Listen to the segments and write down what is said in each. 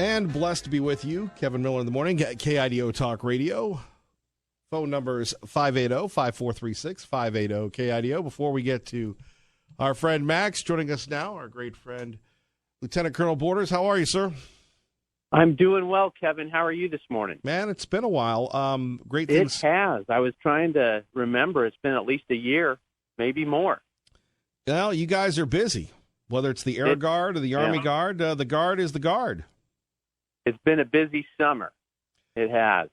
And blessed to be with you, Kevin Miller in the morning, KIDO Talk Radio. Phone number is 580-5436, 580-KIDO. Before we get to our friend Max joining us now, our great friend, Lieutenant Colonel Borders. How are you, sir? I'm doing well, Kevin. How are you this morning? Man, it's been a while. Great things. It has. I was trying to remember. It's been at least a year, maybe more. Well, you guys are busy. Whether it's the Air Guard or the Army Guard, the Guard is the Guard. It's been a busy summer. It has.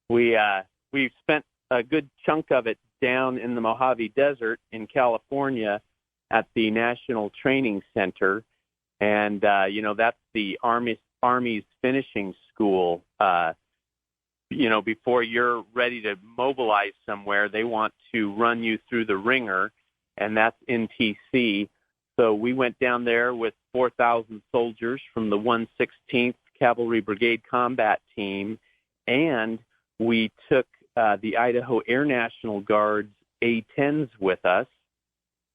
We've spent a good chunk of it down in the Mojave Desert in California at the National Training Center. And, that's the Army's finishing school. Before you're ready to mobilize somewhere, they want to run you through the ringer, and that's NTC. So we went down there with 4,000 soldiers from the 116th Cavalry Brigade Combat Team, and we took the Idaho Air National Guard's A-10s with us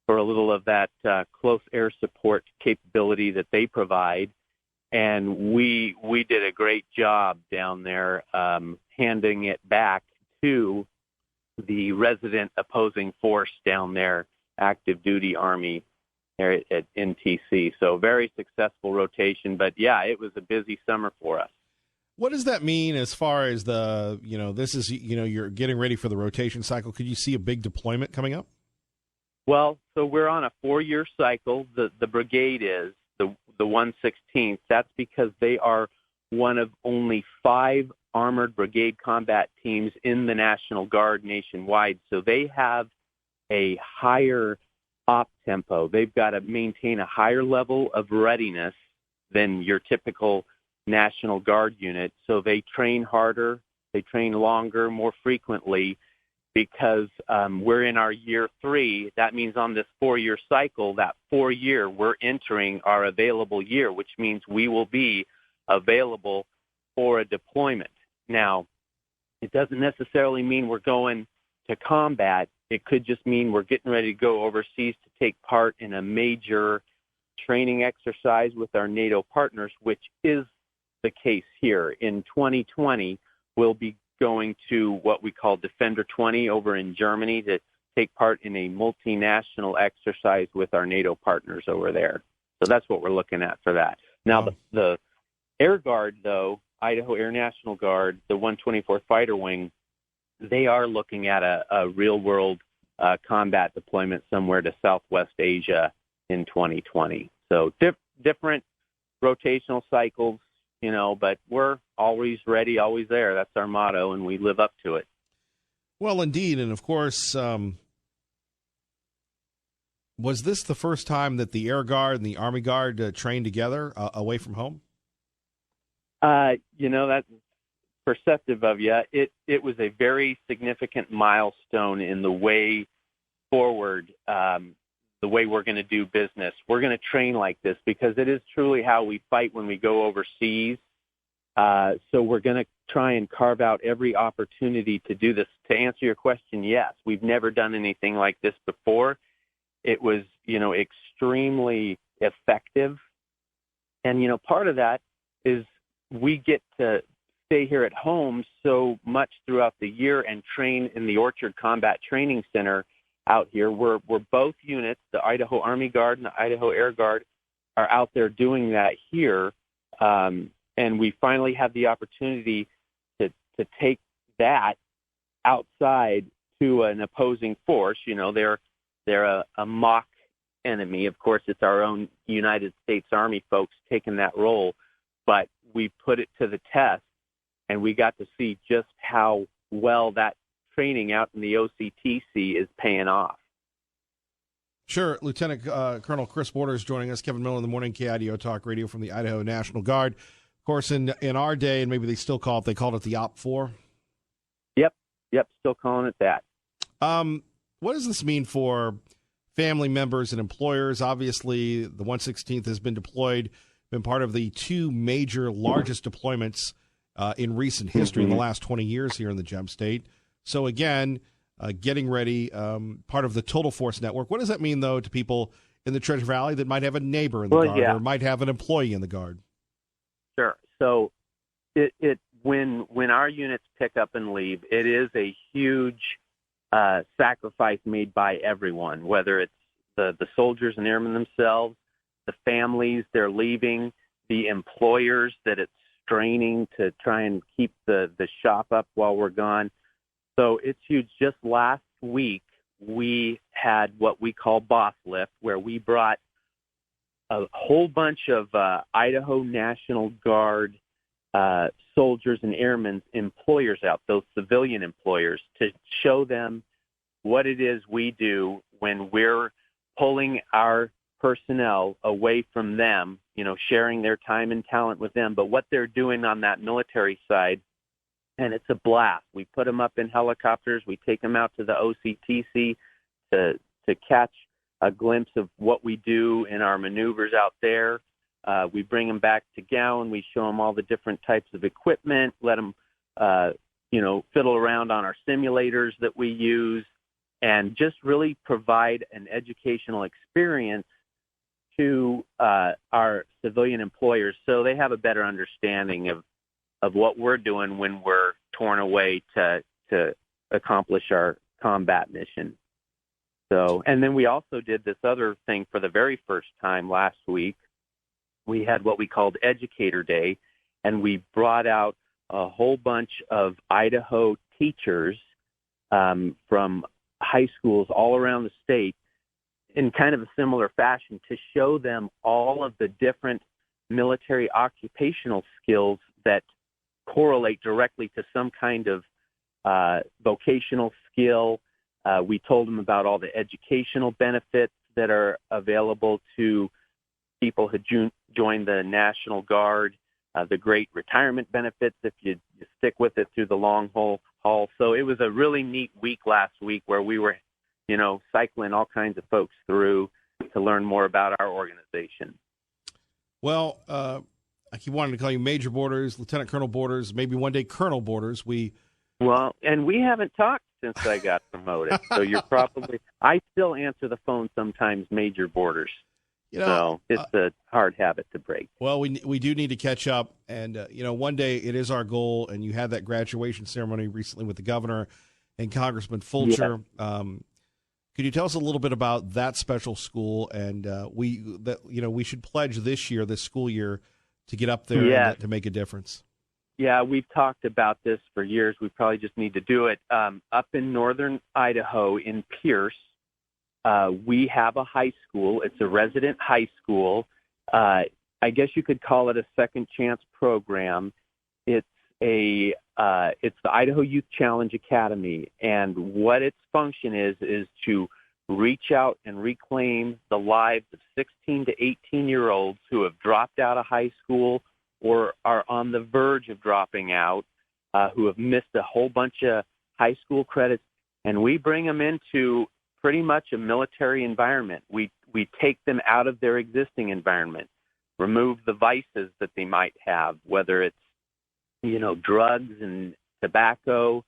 for a little of that close air support capability that they provide. And we did a great job down there handing it back to the resident opposing force down there, active duty Army there at NTC. So very successful rotation. But, yeah, it was a busy summer for us. What does that mean as far as this is, you're getting ready for the rotation cycle? Could you see a big deployment coming up? Well, so we're on a 4-year cycle. The brigade is, the 116th. That's because they are one of only 5 armored brigade combat teams in the National Guard nationwide. So they have a higher op tempo. They've got to maintain a higher level of readiness than your typical National Guard unit. So they train harder, they train longer, more frequently, because we're in our year 3. That means on this 4-year cycle, that 4-year, we're entering our available year, which means we will be available for a deployment. Now, it doesn't necessarily mean we're going to combat. It could just mean we're getting ready to go overseas to take part in a major training exercise with our NATO partners, which is the case here. In 2020, we'll be going to what we call Defender 20 over in Germany to take part in a multinational exercise with our NATO partners over there. So that's what we're looking at for that. Now, the Air Guard, though, Idaho Air National Guard, the 124th Fighter Wing, they are looking at a real-world combat deployment somewhere to Southwest Asia in 2020. So different rotational cycles, but we're always ready, always there. That's our motto, and we live up to it. Well, indeed. And, of course, was this the first time that the Air Guard and the Army Guard trained together away from home? That's perceptive of you. It was a very significant milestone in the way forward, the way we're going to do business. We're going to train like this because it is truly how we fight when we go overseas. So we're going to try and carve out every opportunity to do this. To answer your question, yes, we've never done anything like this before. It was, extremely effective. And, part of that is we get to stay here at home so much throughout the year and train in the Orchard Combat Training Center out here. We're both units, the Idaho Army Guard and the Idaho Air Guard, are out there doing that here. And we finally have the opportunity to take that outside to an opposing force. They're a mock enemy. Of course, it's our own United States Army folks taking that role, but we put it to the test, and we got to see just how well that training out in the OCTC is paying off. Sure. Lieutenant Colonel Chris Borders joining us. Kevin Miller in the morning, KIDO Talk Radio from the Idaho National Guard. Of course, in our day, and maybe they still called it the OP4. Yep, still calling it that. What does this mean for family members and employers? Obviously, the 116th has been deployed, been part of the 2 major largest deployments in recent history in the last 20 years here in the Gem State. So again, getting ready, part of the Total Force Network. What does that mean, though, to people in the Treasure Valley that might have a neighbor in the Guard or might have an employee in the Guard? Sure. So when our units pick up and leave, it is a huge sacrifice made by everyone, whether it's the soldiers and airmen themselves, the families they're leaving, the employers that it's straining to try and keep the shop up while we're gone. So it's huge. Just last week, we had what we call Boss Lift, where we brought a whole bunch of Idaho National Guard soldiers and airmen's employers out, those civilian employers, to show them what it is we do when we're pulling our personnel away from them, sharing their time and talent with them, but what they're doing on that military side. And it's a blast. We put them up in helicopters. We take them out to the OCTC to catch a glimpse of what we do in our maneuvers out there. We bring them back to Gowan. We show them all the different types of equipment, let them, fiddle around on our simulators that we use, and just really provide an educational experience to our civilian employers so they have a better understanding of what we're doing when we're torn away to accomplish our combat mission. So, and then we also did this other thing for the very first time last week. We had what we called Educator Day, and we brought out a whole bunch of Idaho teachers from high schools all around the state in kind of a similar fashion to show them all of the different military occupational skills that correlate directly to some kind of vocational skill. We told them about all the educational benefits that are available to people who join the National Guard, the great retirement benefits if you stick with it through the long haul. So it was a really neat week last week where we were, cycling all kinds of folks through to learn more about our organization. Well, I keep wanting to call you Major Borders, Lieutenant Colonel Borders, maybe one day Colonel Borders. And we haven't talked since I got promoted, so you're probably. I still answer the phone sometimes, Major Borders. So it's a hard habit to break. Well, we do need to catch up, and one day it is our goal. And you had that graduation ceremony recently with the governor and Congressman Fulcher. Yeah. Could you tell us a little bit about that special school? And we should pledge this school year, to get up there and to make a difference. Yeah, we've talked about this for years. We probably just need to do it. Up in northern Idaho in Pierce, we have a high school. It's a resident high school. I guess you could call it a second chance program. It's the Idaho Youth Challenge Academy, and what its function is to reach out and reclaim the lives of 16 to 18-year-olds who have dropped out of high school or are on the verge of dropping out, who have missed a whole bunch of high school credits, and we bring them into pretty much a military environment. We take them out of their existing environment, remove the vices that they might have, whether it's, drugs and tobacco,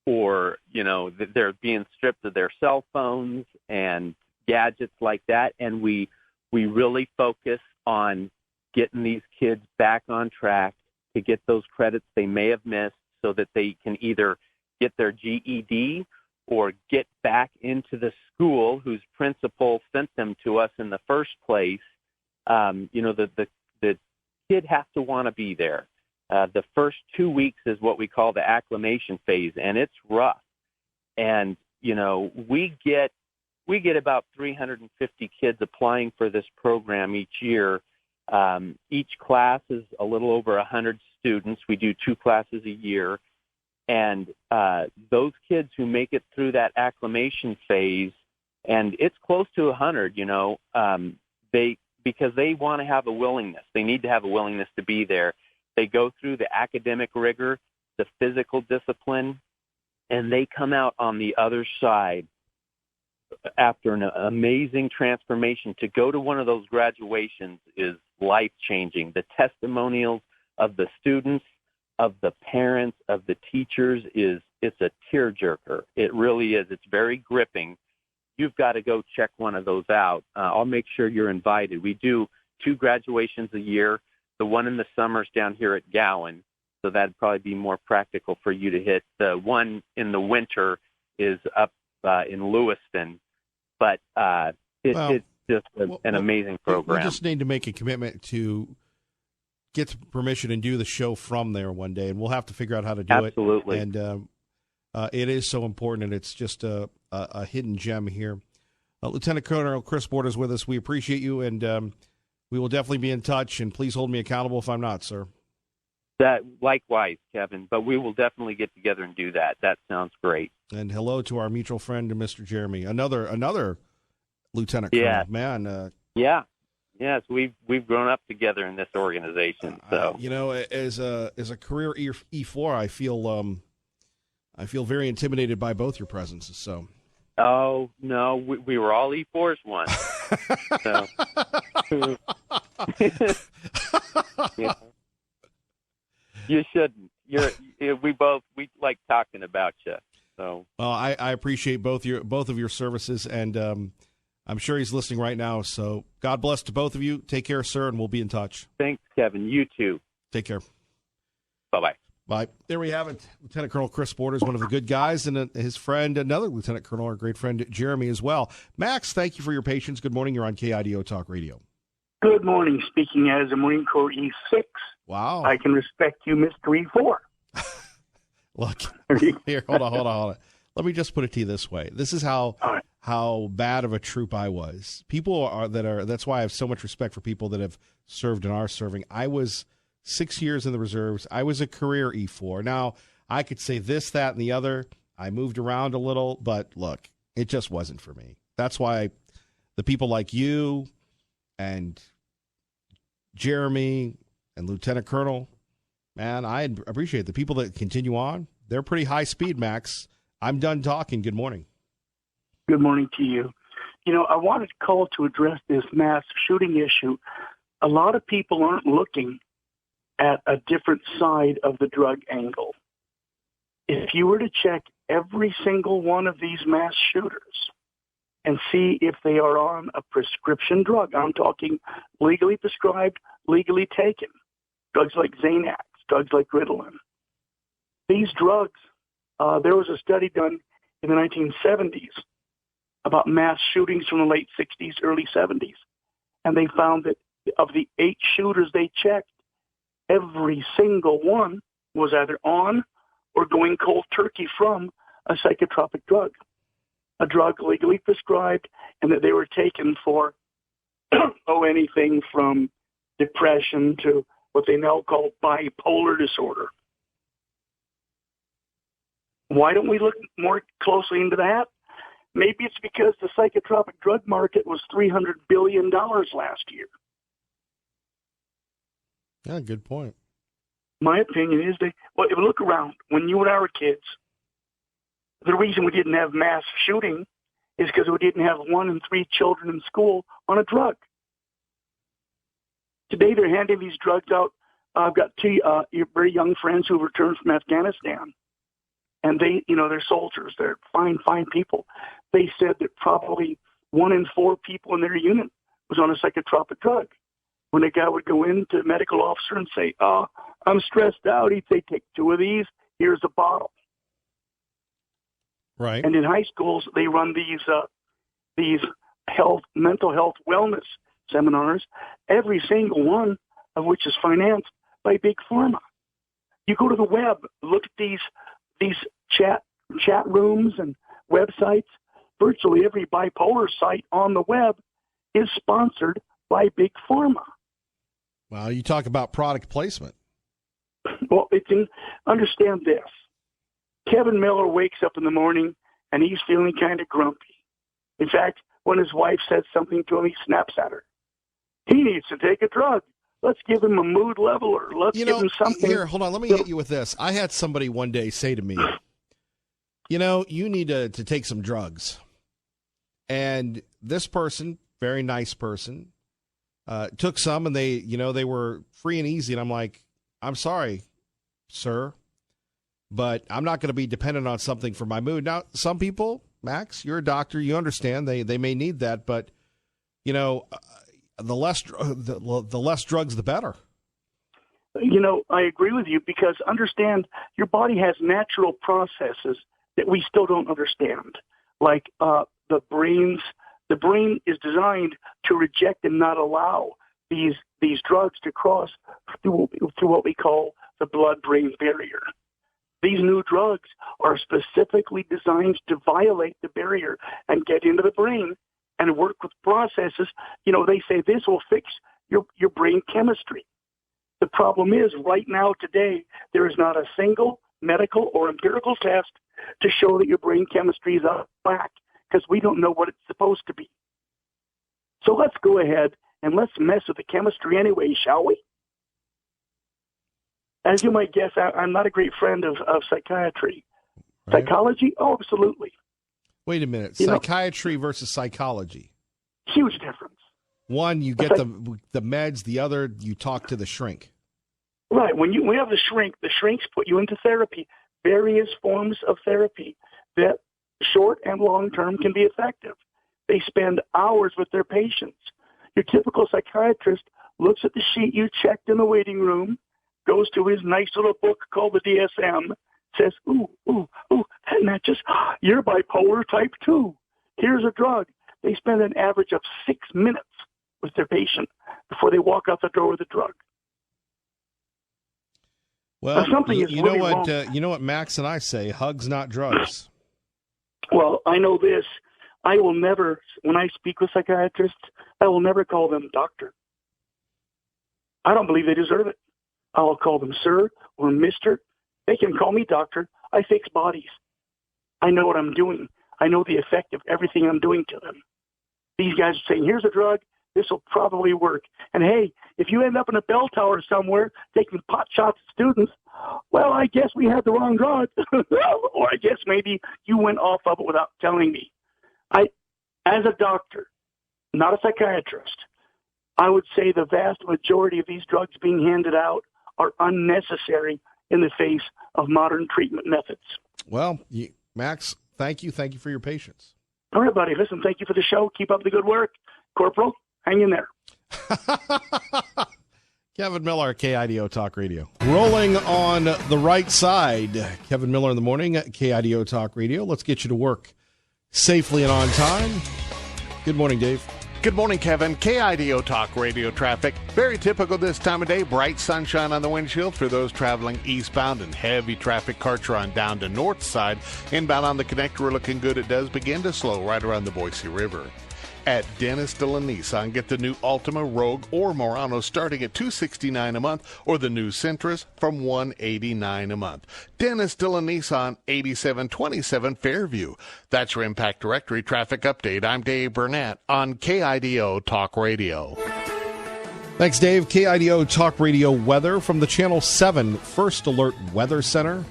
or, they're being stripped of their cell phones and gadgets like that. And we really focus on getting these kids back on track to get those credits they may have missed so that they can either get their GED or get back into the school whose principal sent them to us in the first place. The kid has to want to be there. The first 2 weeks is what we call the acclimation phase, and it's rough. And, we get about 350 kids applying for this program each year. Each class is a little over 100 students. We do 2 classes a year. And those kids who make it through that acclimation phase, and it's close to 100, because they want to have a willingness. They need to have a willingness to be there. They go through the academic rigor, the physical discipline, and they come out on the other side after an amazing transformation. To go to one of those graduations is life-changing. The testimonials of the students, of the parents, of the teachers it's a tearjerker. It really is. It's very gripping. You've got to go check one of those out. I'll make sure you're invited. We do 2 graduations a year. The one in the summer's down here at Gowan, so that'd probably be more practical for you to hit. The one in the winter is up in Lewiston, but it's just an amazing program. We just need to make a commitment to get permission and do the show from there one day, and we'll have to figure out how to do it. Absolutely. And it is so important, and it's just a hidden gem here. Lieutenant Colonel Chris Borders with us. We appreciate you, and we will definitely be in touch, and please hold me accountable if I'm not, sir. That likewise, Kevin, but we will definitely get together and do that. That sounds great. And hello to our mutual friend, Mr. Jeremy, another Lieutenant Colonel. Man, yes, we've grown up together in this organization. So as a career E4, I feel very intimidated by both your presences. So. Oh no, we were all E4s once. So. Yeah. You shouldn't. We like talking about you. So. Well, I appreciate both of your services, and I'm sure he's listening right now. So God bless to both of you. Take care, sir, and we'll be in touch. Thanks, Kevin. You too. Take care. Bye-bye. Bye. There we have it. Lieutenant Colonel Chris Borders, one of the good guys, and his friend, another Lieutenant Colonel, our great friend Jeremy as well. Max, thank you for your patience. Good morning. You're on KIDO Talk Radio. Good morning. Speaking as a Marine Corps E6. Wow. I can respect you, Mr. E4. Look, here, hold on. Let me just put it to you this way. This is how bad of a troop I was. That's why I have so much respect for people that have served and are serving. I was 6 years in the reserves. I was a career E4. Now, I could say this, that, and the other. I moved around a little, but look, it just wasn't for me. That's why the people like you and Jeremy and Lieutenant Colonel, man, I appreciate the people that continue on. They're pretty high speed, Max. I'm done talking. Good morning. Good morning to you. I wanted to call to address this mass shooting issue. A lot of people aren't looking at a different side of the drug angle. If you were to check every single one of these mass shooters and see if they are on a prescription drug, I'm talking legally prescribed, legally taken, drugs like Xanax, drugs like Ritalin. These drugs, there was a study done in the 1970s about mass shootings from the late 60s, early 70s, and they found that of the 8 shooters they checked, every single one was either on or going cold turkey from a psychotropic drug, a drug legally prescribed, and that they were taken for anything from depression to what they now call bipolar disorder. Why don't we look more closely into that? Maybe it's because the psychotropic drug market was $300 billion last year. Yeah, good point. My opinion is if you look around, when you and I were kids, the reason we didn't have mass shooting is because we didn't have 1 in 3 children in school on a drug. Today they're handing these drugs out. I've got 2 very young friends who returned from Afghanistan, and they're soldiers. They're fine people. They said that probably 1 in 4 people in their unit was on a psychotropic drug. When a guy would go in to a medical officer and say, I'm stressed out, he'd say, take 2 of these, here's a bottle. Right. And in high schools, they run these mental health wellness seminars, every single one of which is financed by Big Pharma. You go to the web, look at these chat rooms and websites. Virtually every bipolar site on the web is sponsored by Big Pharma. Well, you talk about product placement. Well, understand this. Kevin Miller wakes up in the morning and he's feeling kind of grumpy. In fact, when his wife says something to him, he snaps at her. He needs to take a drug. Let's give him a mood leveler. Let's give him something. Here, hold on. Let me hit you with this. I had somebody one day say to me, you need to take some drugs. And this person, very nice person, took some, and they were free and easy. And I'm like, I'm sorry, sir, but I'm not going to be dependent on something for my mood. Now, some people, Max, you're a doctor, you understand they may need that, but the less drugs, the better. I agree with you because understand your body has natural processes that we still don't understand. Like the brain is designed to reject and not allow these drugs to cross through what we call the blood-brain barrier. These new drugs are specifically designed to violate the barrier and get into the brain and work with processes. They say this will fix your brain chemistry. The problem is right now, today, there is not a single medical or empirical test to show that your brain chemistry is out of whack because we don't know what it's supposed to be. So let's go ahead and let's mess with the chemistry anyway, shall we? As you might guess, I'm not a great friend of psychiatry. Right. Psychology? Oh, absolutely. Wait a minute. Psychiatry versus psychology. Huge difference. One, you get the meds. The other, you talk to the shrink. Right. When we have the shrinks put you into therapy, various forms of therapy that short and long term can be effective. They spend hours with their patients. Your typical psychiatrist looks at the sheet you checked in the waiting room, goes to his nice little book called the DSM, says, ooh, that matches. You're bipolar type 2. Here's a drug. They spend an average of 6 minutes with their patient before they walk out the door with the drug. Well, something is really wrong. You know what Max and I say, hugs, not drugs. Well, I know this. I will never, when I speak with psychiatrists, I will never call them doctor. I don't believe they deserve it. I'll call them sir or mister. They can call me doctor. I fix bodies. I know what I'm doing. I know the effect of everything I'm doing to them. These guys are saying, here's a drug. This will probably work. And hey, if you end up in a bell tower somewhere taking pot shots at students, well, I guess we had the wrong drug. Or I guess maybe you went off of it without telling me. As a doctor, not a psychiatrist, I would say the vast majority of these drugs being handed out are unnecessary in the face of modern treatment methods. Well, Max, thank you. Thank you for your patience. All right, buddy. Listen, thank you for the show. Keep up the good work. Corporal, hang in there. Kevin Miller, KIDO Talk Radio. Rolling on the right side. Kevin Miller in the morning at KIDO Talk Radio. Let's get you to work safely and on time. Good morning, Dave. Good morning, Kevin. KIDO Talk Radio traffic. Very typical this time of day. Bright sunshine on the windshield for those traveling eastbound, and heavy traffic carts on down to north side. Inbound on the connector, we're looking good. It does begin to slow right around the Boise River. At Dennis Dillon Nissan, get the new Altima, Rogue, or Murano starting at $269 a month, or the new Sentras from $189 a month. Dennis Dillon Nissan, 8727 Fairview. That's your Impact Directory traffic update. I'm Dave Burnett on KIDO Talk Radio. Thanks, Dave. KIDO Talk Radio weather from the Channel 7 First Alert Weather Center.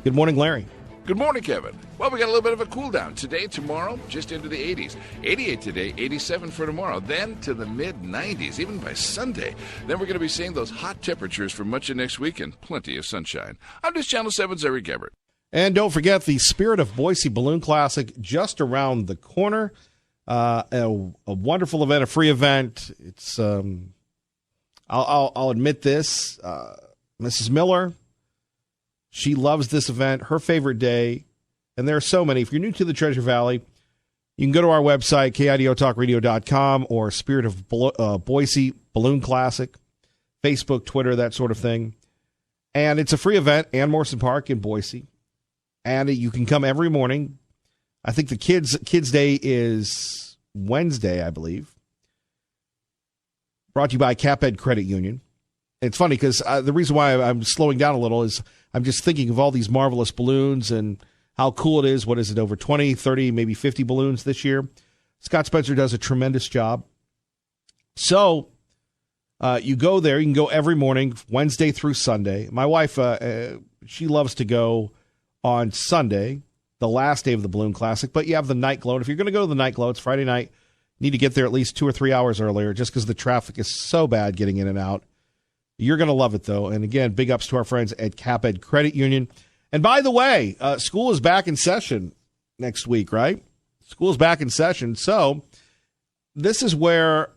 Good morning, Larry. Good morning, Kevin. Well, we got a little bit of a cool down. Today, tomorrow, just into the 80s. 88 today, 87 for tomorrow. Then to the mid-90s, even by Sunday. Then we're going to be seeing those hot temperatures for much of next week and plenty of sunshine. I'm just Channel 7's Eric Gebert. And don't forget the Spirit of Boise Balloon Classic just around the corner. A wonderful event, a free event. It's I'll admit this, Mrs. Miller, she loves this event, her favorite day, and there are so many. If you're new to the Treasure Valley, you can go to our website, KIDOTalkRadio.com, or Spirit of Boise Balloon Classic, Facebook, Twitter, that sort of thing. And it's a free event, Ann Morrison Park in Boise. And you can come every morning. I think the Kids Day is Wednesday, I believe. Brought to you by CapEd Credit Union. It's funny because the reason why I'm slowing down a little is I'm just thinking of all these marvelous balloons and how cool it is. What is it, over 20, 30, maybe 50 balloons this year? Scott Spencer does a tremendous job. So you go there. You can go every morning, Wednesday through Sunday. My wife, she loves to go on Sunday, the last day of the Balloon Classic. But you have the Night Glow. And if you're going to go to the Night Glow, it's Friday night. You need to get there at least 2 or 3 hours earlier just because the traffic is so bad getting in and out. You're going to love it, though. And again, big ups to our friends at CapEd Credit Union. And by the way, school is back in session next week, right? School is back in session. So this is where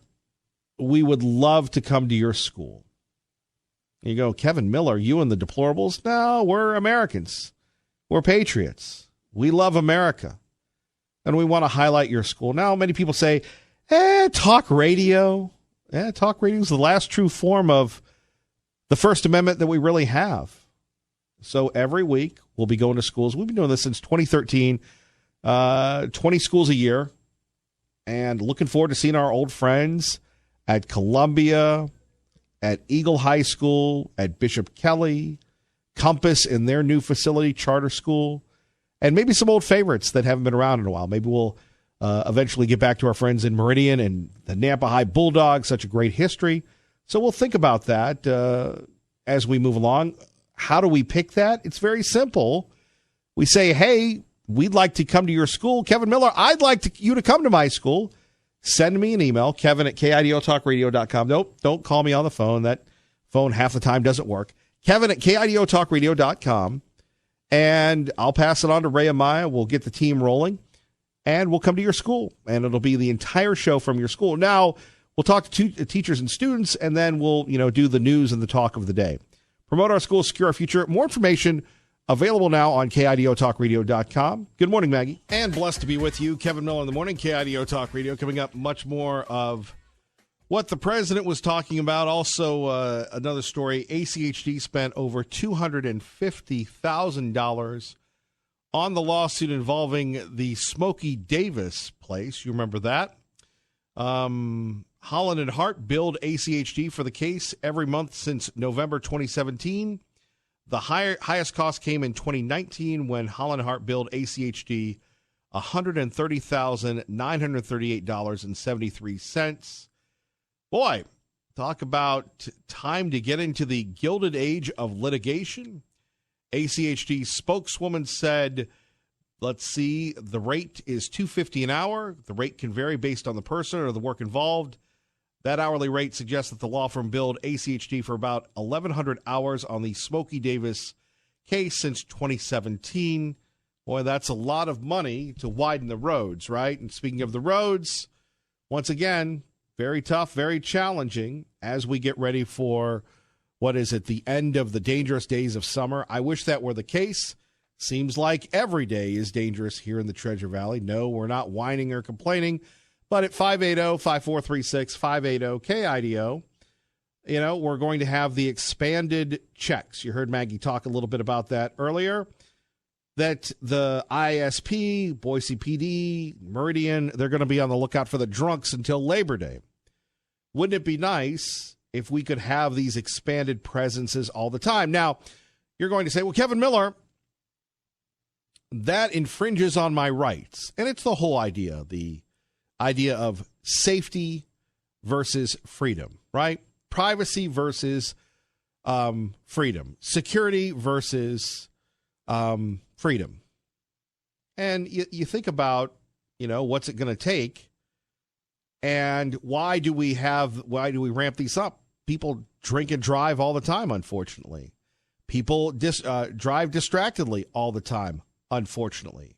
we would love to come to your school. You go, Kevin Miller, you and the deplorables? No, we're Americans. We're patriots. We love America. And we want to highlight your school. Now, many people say, talk radio. Talk radio is the last true form of the First Amendment that we really have. So every week, we'll be going to schools. We've been doing this since 2013, 20 schools a year. And looking forward to seeing our old friends at Columbia, at Eagle High School, at Bishop Kelly, Compass in their new facility, charter school, and maybe some old favorites that haven't been around in a while. Maybe we'll eventually get back to our friends in Meridian and the Nampa High Bulldogs, such a great history. So we'll think about that as we move along. How do we pick that? It's very simple. We say, hey, we'd like to come to your school. Kevin Miller, I'd like you to come to my school. Send me an email, kevin@kidiotalkradio.com. Nope, don't call me on the phone. That phone half the time doesn't work. Kevin@kidiotalkradio.com. And I'll pass it on to Ray and Maya. We'll get the team rolling, and we'll come to your school. And it'll be the entire show from your school. Now, we'll talk to teachers and students, and then we'll do the news and the talk of the day. Promote our school, secure our future. More information available now on KIDOTalkRadio.com. Good morning, Maggie. And blessed to be with you. Kevin Miller in the morning, KIDO Talk Radio. Coming up, much more of what the president was talking about. Also, another story. ACHD spent over $250,000 on the lawsuit involving the Smokey Davis place. You remember that? Holland and Hart billed ACHD for the case every month since November 2017. The highest cost came in 2019 when Holland and Hart billed ACHD $130,938.73. Boy, talk about time to get into the gilded age of litigation. ACHD spokeswoman said, let's see, the rate is $250 an hour. The rate can vary based on the person or the work involved. That hourly rate suggests that the law firm billed ACHD for about 1,100 hours on the Smokey Davis case since 2017. Boy, that's a lot of money to widen the roads, right? And speaking of the roads, once again, very tough, very challenging as we get ready for, what is it, the end of the dangerous days of summer. I wish that were the case. Seems like every day is dangerous here in the Treasure Valley. No, we're not whining or complaining. But at 580-5436, 580-KIDO, we're going to have the expanded checks. You heard Maggie talk a little bit about that earlier, that the ISP, Boise PD, Meridian, they're going to be on the lookout for the drunks until Labor Day. Wouldn't it be nice if we could have these expanded presences all the time? Now, you're going to say, well, Kevin Miller, that infringes on my rights. And it's the whole idea, the idea of safety versus freedom, right? Privacy versus freedom. Security versus freedom. And you think about, what's it going to take, and why do we ramp these up? People drink and drive all the time, unfortunately. People drive distractedly all the time, unfortunately.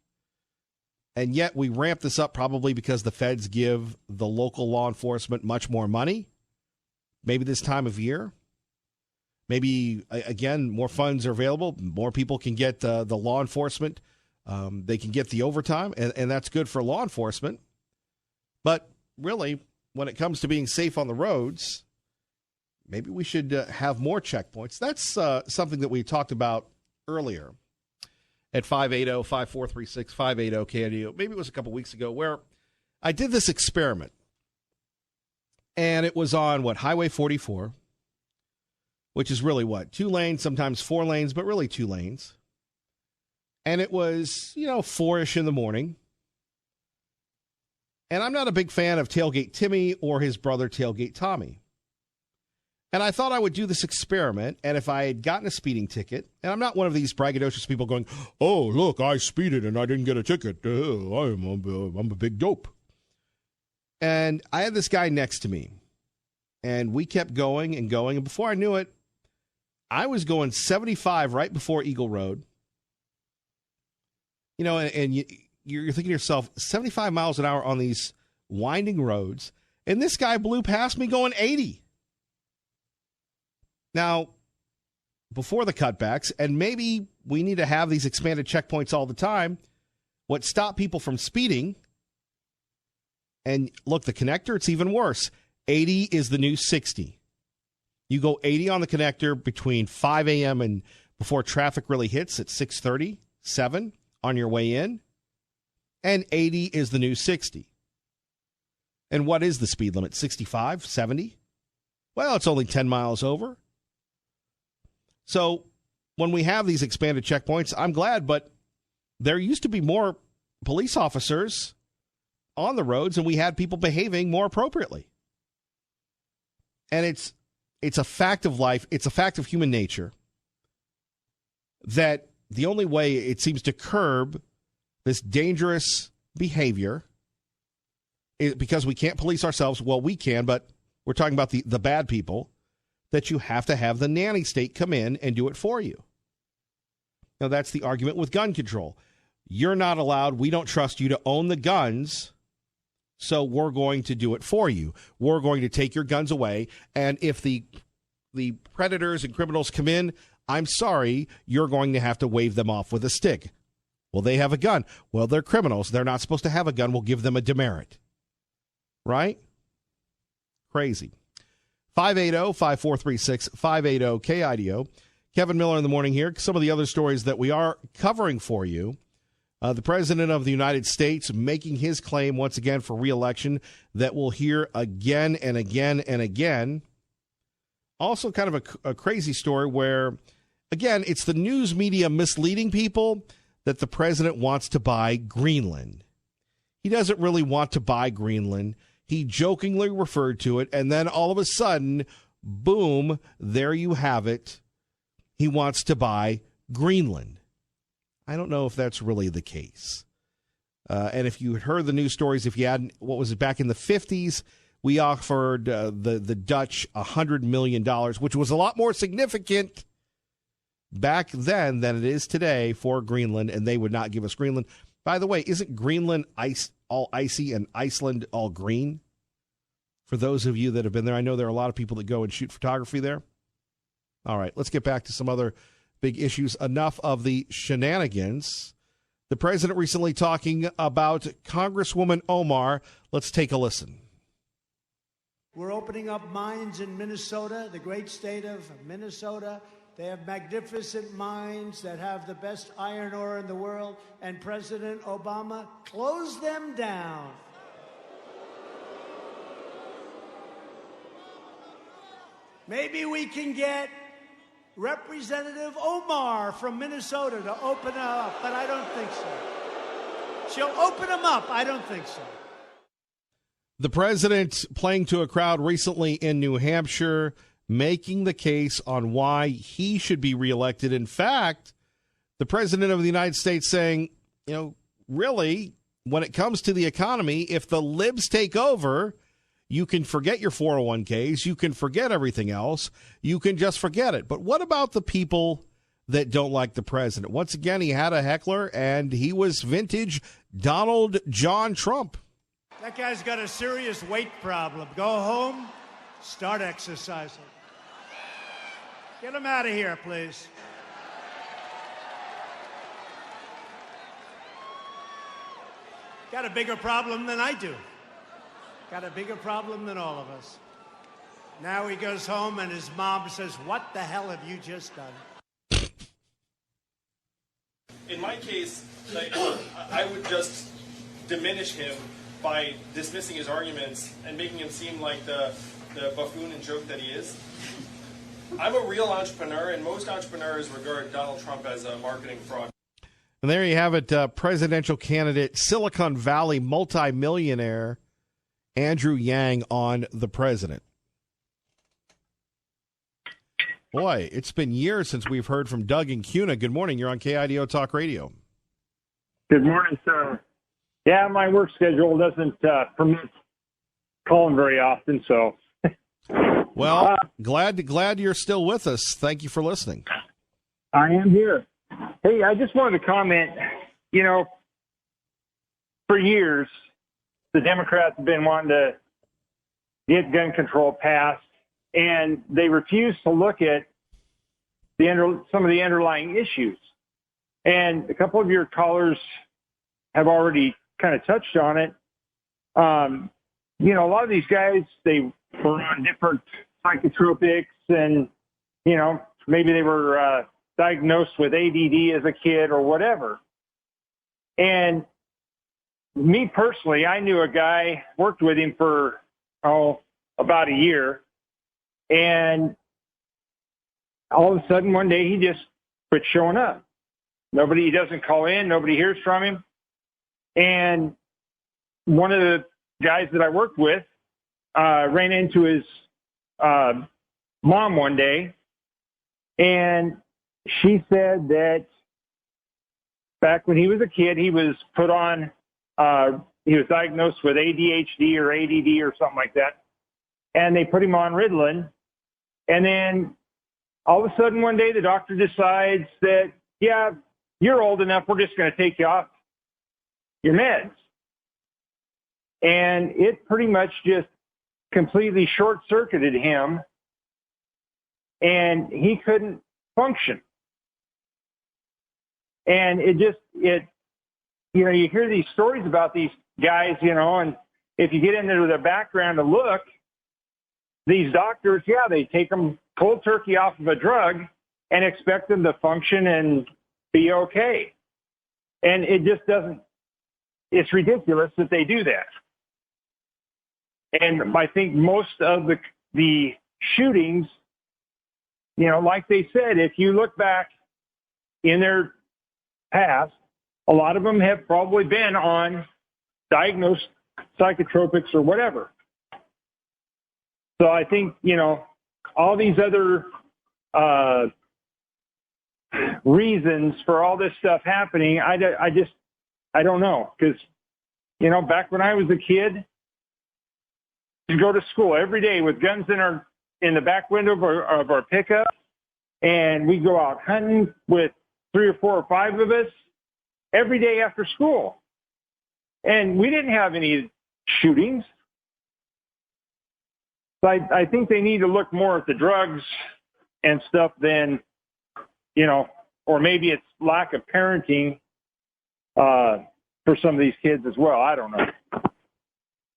And yet we ramp this up probably because the feds give the local law enforcement much more money, maybe this time of year. Maybe, again, more funds are available. More people can get the law enforcement. They can get the overtime, and that's good for law enforcement. But really, when it comes to being safe on the roads, maybe we should have more checkpoints. That's something that we talked about earlier at 580-5436, 580-KIDO. Maybe it was a couple weeks ago, where I did this experiment. And it was on, Highway 44, which is really 2 lanes, sometimes 4 lanes, but really 2 lanes. And it was, 4-ish in the morning. And I'm not a big fan of Tailgate Timmy or his brother Tailgate Tommy. And I thought I would do this experiment, and if I had gotten a speeding ticket, and I'm not one of these braggadocious people going, oh, look, I speeded and I didn't get a ticket. I'm a big dope. And I had this guy next to me, and we kept going and going, and before I knew it, I was going 75 right before Eagle Road. And you're thinking to yourself, 75 miles an hour on these winding roads, and this guy blew past me going 80. Now, before the cutbacks, and maybe we need to have these expanded checkpoints all the time. What stopped people from speeding, and look, the connector, it's even worse. 80 is the new 60. You go 80 on the connector between 5 a.m. and before traffic really hits at 6:30, 7 on your way in, and 80 is the new 60. And what is the speed limit? 65, 70? Well, it's only 10 miles over. So when we have these expanded checkpoints, I'm glad, but there used to be more police officers on the roads, and we had people behaving more appropriately. And it's a fact of life. It's a fact of human nature that the only way it seems to curb this dangerous behavior is because we can't police ourselves. Well, we can, but we're talking about the bad people, that you have to have the nanny state come in and do it for you. Now, that's the argument with gun control. You're not allowed, we don't trust you to own the guns, so we're going to do it for you. We're going to take your guns away, and if the predators and criminals come in, I'm sorry, you're going to have to wave them off with a stick. Well, they have a gun. Well, they're criminals. They're not supposed to have a gun. We'll give them a demerit. Right? Crazy. 580-5436, 580-KIDO. Kevin Miller in the morning here. Some of the other stories that we are covering for you. The President of the United States making his claim once again for re-election that we'll hear again and again and again. Also kind of a crazy story where, again, it's the news media misleading people that the president wants to buy Greenland. He doesn't really want to buy Greenland. He jokingly referred to it, and then all of a sudden, boom, there you have it. He wants to buy Greenland. I don't know if that's really the case. And if you had heard the news stories, if you had, what was it, back in the 50s, we offered the Dutch $100 million, which was a lot more significant back then than it is today for Greenland, and they would not give us Greenland. By the way, isn't Greenland all icy and Iceland all green? For those of you that have been there, I know there are a lot of people that go and shoot photography there. All right, let's get back to some other big issues. Enough of the shenanigans. The president recently talking about Congresswoman Omar. Let's take a listen. We're opening up mines in Minnesota, the great state of Minnesota. They have magnificent mines that have the best iron ore in the world, and President Obama closed them down. Maybe we can get Representative Omar from Minnesota to open them up, but I don't think so. She'll open them up. I don't think so. The president playing to a crowd recently in New Hampshire, making the case on why he should be reelected. In fact, the president of the United States saying, really, when it comes to the economy, if the libs take over, you can forget your 401ks. You can forget everything else. You can just forget it. But what about the people that don't like the president? Once again, he had a heckler, and he was vintage Donald John Trump. That guy's got a serious weight problem. Go home, start exercising. Get him out of here, please. Got a bigger problem than I do. Got a bigger problem than all of us. Now he goes home and his mom says, "What the hell have you just done?" In my case, I would just diminish him by dismissing his arguments and making him seem like the buffoon and joke that he is. I'm a real entrepreneur, and most entrepreneurs regard Donald Trump as a marketing fraud. And there you have it, presidential candidate, Silicon Valley multimillionaire, Andrew Yang on the president. Boy, it's been years since we've heard from Doug and Cuna. Good morning. You're on KIDO Talk Radio. Good morning, sir. Yeah, my work schedule doesn't permit calling very often, so. Well, glad you're still with us. Thank you for listening. I am here. Hey, I just wanted to comment, for years, the Democrats have been wanting to get gun control passed, and they refuse to look at some of the underlying issues. And a couple of your callers have already kind of touched on it. You know, a lot of these guys, they were on different psychotropics and, you know, maybe they were diagnosed with ADD as a kid or whatever. And me personally, I knew a guy, worked with him for, about a year. And all of a sudden one day he just quit showing up. He doesn't call in. Nobody hears from him. And one of the guys that I worked with ran into his mom one day, and she said that back when he was a kid, he was put on, he was diagnosed with ADHD or ADD or something like that, and they put him on Ritalin. And then all of a sudden one day the doctor decides that, yeah, you're old enough, we're just going to take you off your meds. And it pretty much just completely short-circuited him, and he couldn't function. And you know, you hear these stories about these guys, you know, and if you get into their background to look, these doctors, yeah, they take them cold turkey off of a drug and expect them to function and be okay. And it just doesn't, it's ridiculous that they do that. And I think most of the shootings, you know, like they said, if you look back in their past, a lot of them have probably been on diagnosed psychotropics or whatever. So I think, you know, all these other reasons for all this stuff happening, I don't know. Because, you know, back when I was a kid, to go to school every day with guns in the back window of our pickup, and we go out hunting with 3 or 4 or 5 of us every day after school, and we didn't have any shootings. So I think they need to look more at the drugs and stuff than, you know, or maybe it's lack of parenting for some of these kids as well. I don't know.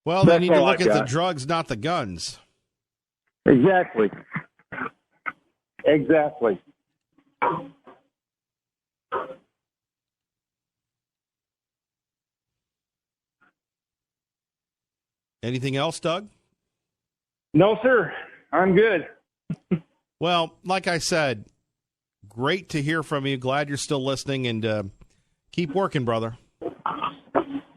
Well, they need to look at the drugs, not the guns. Exactly. Exactly. Anything else, Doug? No, sir. I'm good. Well, like I said, great to hear from you. Glad you're still listening, and keep working, brother.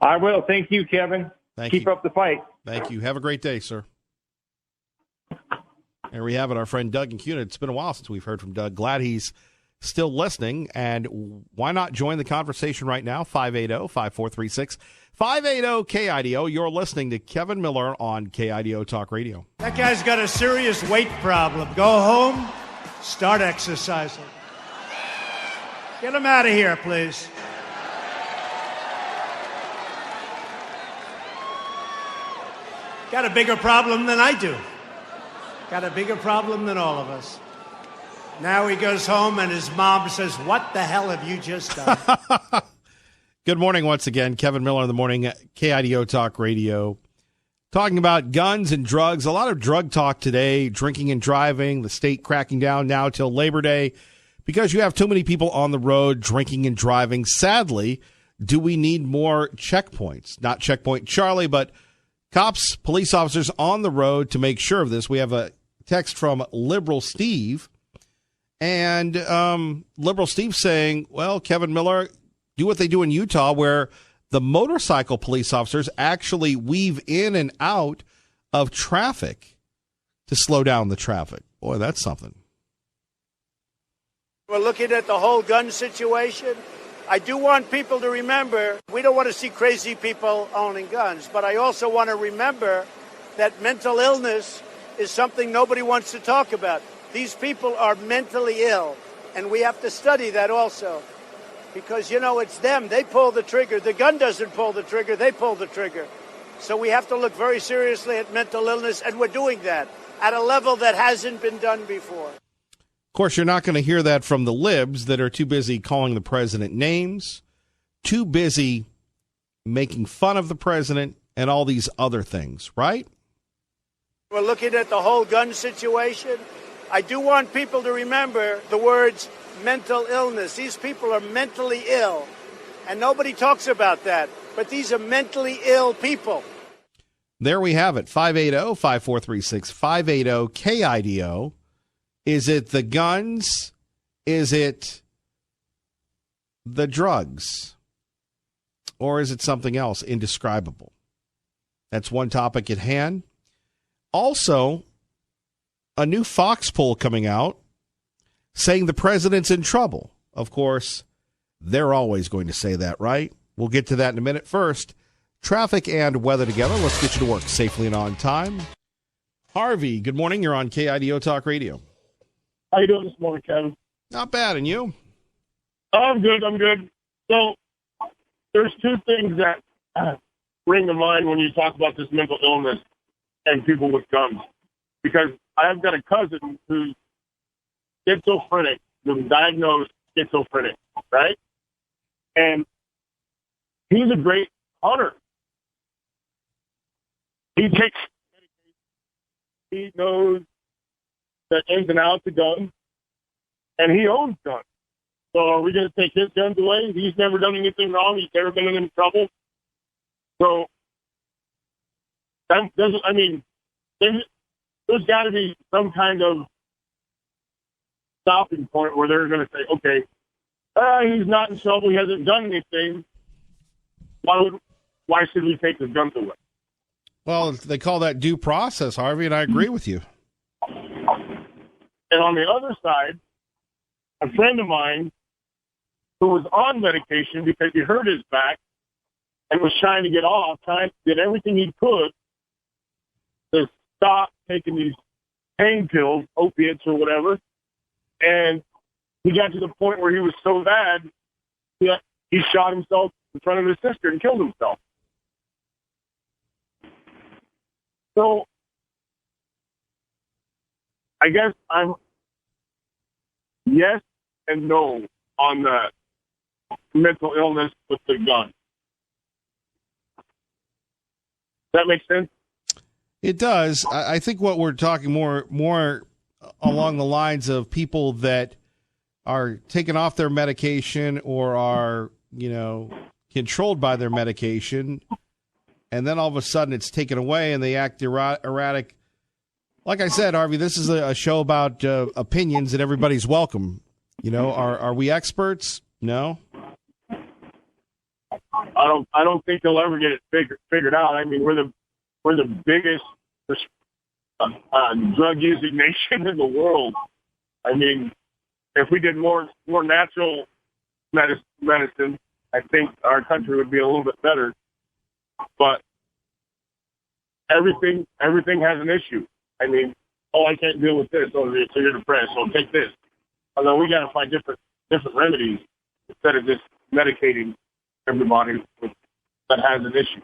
I will. Thank you, Kevin. Keep up the fight. Thank you. Have a great day, sir. There we have it, our friend Doug in Cunit. It's been a while since we've heard from Doug. Glad he's still listening. And why not join the conversation right now? 580-5436. 580-KIDO. You're listening to Kevin Miller on KIDO Talk Radio. That guy's got a serious weight problem. Go home, start exercising. Get him out of here, please. Got a bigger problem than I do. Got a bigger problem than all of us. Now he goes home and his mom says, "What the hell have you just done?" Good morning once again. Kevin Miller in the morning, KIDO Talk Radio. Talking about guns and drugs. A lot of drug talk today, drinking and driving, the state cracking down now till Labor Day because you have too many people on the road drinking and driving. Sadly, do we need more checkpoints? Not Checkpoint Charlie, but cops, police officers on the road to make sure of this. We have a text from Liberal Steve. And Liberal Steve saying, well, Kevin Miller, do what they do in Utah where the motorcycle police officers actually weave in and out of traffic to slow down the traffic. Boy, that's something. We're looking at the whole gun situation. I do want people to remember, we don't want to see crazy people owning guns, but I also want to remember that mental illness is something nobody wants to talk about. These people are mentally ill, and we have to study that also. Because, you know, it's them. They pull the trigger. The gun doesn't pull the trigger. They pull the trigger. So we have to look very seriously at mental illness, and we're doing that at a level that hasn't been done before. Of course, you're not going to hear that from the libs that are too busy calling the president names, too busy making fun of the president, and all these other things, right? We're looking at the whole gun situation. I do want people to remember the words mental illness. These people are mentally ill, and nobody talks about that. But these are mentally ill people. There we have it, 580-5436, 580-KIDO. Is it the guns? Is it the drugs? Or is it something else indescribable? That's one topic at hand. Also, a new Fox poll coming out saying the president's in trouble. Of course, they're always going to say that, right? We'll get to that in a minute. First, traffic and weather together. Let's get you to work safely and on time. Harvey, good morning. You're on KIDO Talk Radio. How you doing this morning, Kevin? Not bad, and you? I'm good. So there's two things that ring to mind when you talk about this mental illness and people with guns. Because I've got a cousin who's schizophrenic, who's diagnosed schizophrenic, right? And he's a great hunter. He takes medication. He knows the ins and outs of guns, and he owns guns. So are we going to take his guns away? He's never done anything wrong. He's never been in any trouble. So, there's got to be some kind of stopping point where they're going to say, okay, he's not in trouble. He hasn't done anything. Why should we take his guns away? Well, they call that due process, Harvey, and I agree with you. And on the other side, a friend of mine who was on medication because he hurt his back and was trying to get off, did everything he could to stop taking these pain pills, opiates or whatever. And he got to the point where he was so bad, he shot himself in front of his sister and killed himself. So I guess I'm yes and no on the mental illness with the gun. Does that make sense? It does. I think what we're talking more along the lines of people that are taken off their medication or are, controlled by their medication, and then all of a sudden it's taken away and they act erratic. Like I said, Harvey, this is a show about opinions and everybody's welcome. Are we experts? No. I don't think they'll ever get it figured out. I mean, we're the biggest drug using nation in the world. I mean, if we did more natural medicine, I think our country would be a little bit better. But everything has an issue. I mean, I can't deal with this. So you're depressed. So take this. Although we got to find different remedies instead of just medicating everybody that has an issue.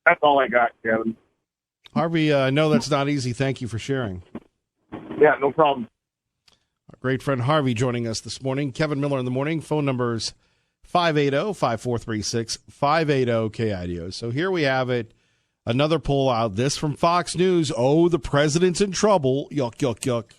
That's all I got, Kevin. Harvey, I know that's not easy. Thank you for sharing. Yeah, no problem. Our great friend Harvey joining us this morning. Kevin Miller in the morning. Phone numbers 580-5436, 580-KIDO. So here we have it. Another poll out. This from Fox News. Oh, the president's in trouble. Yuck, yuck, yuck.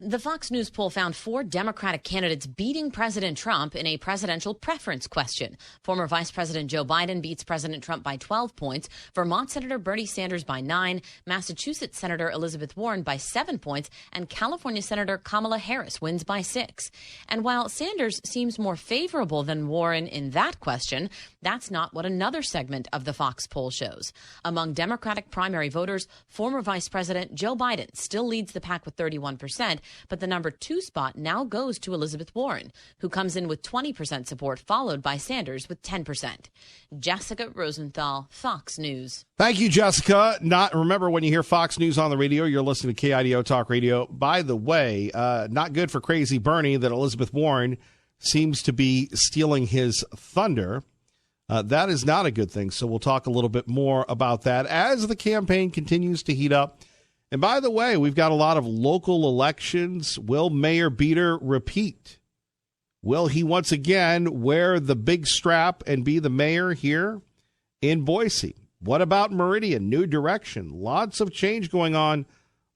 The Fox News poll found 4 Democratic candidates beating President Trump in a presidential preference question. Former Vice President Joe Biden beats President Trump by 12 points, Vermont Senator Bernie Sanders by 9, Massachusetts Senator Elizabeth Warren by 7 points, and California Senator Kamala Harris wins by 6. And while Sanders seems more favorable than Warren in that question, that's not what another segment of the Fox poll shows. Among Democratic primary voters, former Vice President Joe Biden still leads the pack with 31%, but the number 2 spot now goes to Elizabeth Warren, who comes in with 20% support, followed by Sanders with 10%. Jessica Rosenthal, Fox News. Thank you, Jessica. Remember, when you hear Fox News on the radio, you're listening to KIDO Talk Radio. By the way, not good for Crazy Bernie that Elizabeth Warren seems to be stealing his thunder. That is not a good thing. So we'll talk a little bit more about that as the campaign continues to heat up And by the way, we've got a lot of local elections. Will Mayor Beater repeat? Will he once again wear the big strap and be the mayor here in Boise? What about Meridian? New direction. Lots of change going on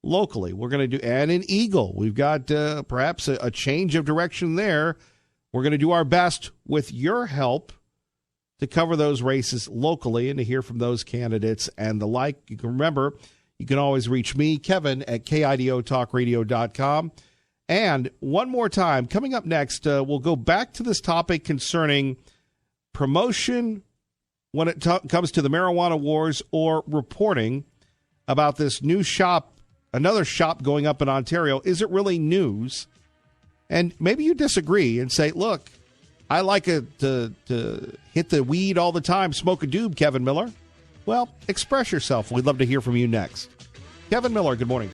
locally. We're going to do, and in Eagle, we've got perhaps a change of direction there. We're going to do our best with your help to cover those races locally and to hear from those candidates and the like. You can remember, you can always reach me, Kevin, at KIDOTalkRadio.com. And one more time, coming up next, we'll go back to this topic concerning promotion when it comes to the marijuana wars or reporting about this new shop, another shop going up in Ontario. Is it really news? And maybe you disagree and say, look, I like it to hit the weed all the time, smoke a doob, Kevin Miller. Well, express yourself. We'd love to hear from you next. Kevin Miller, good morning.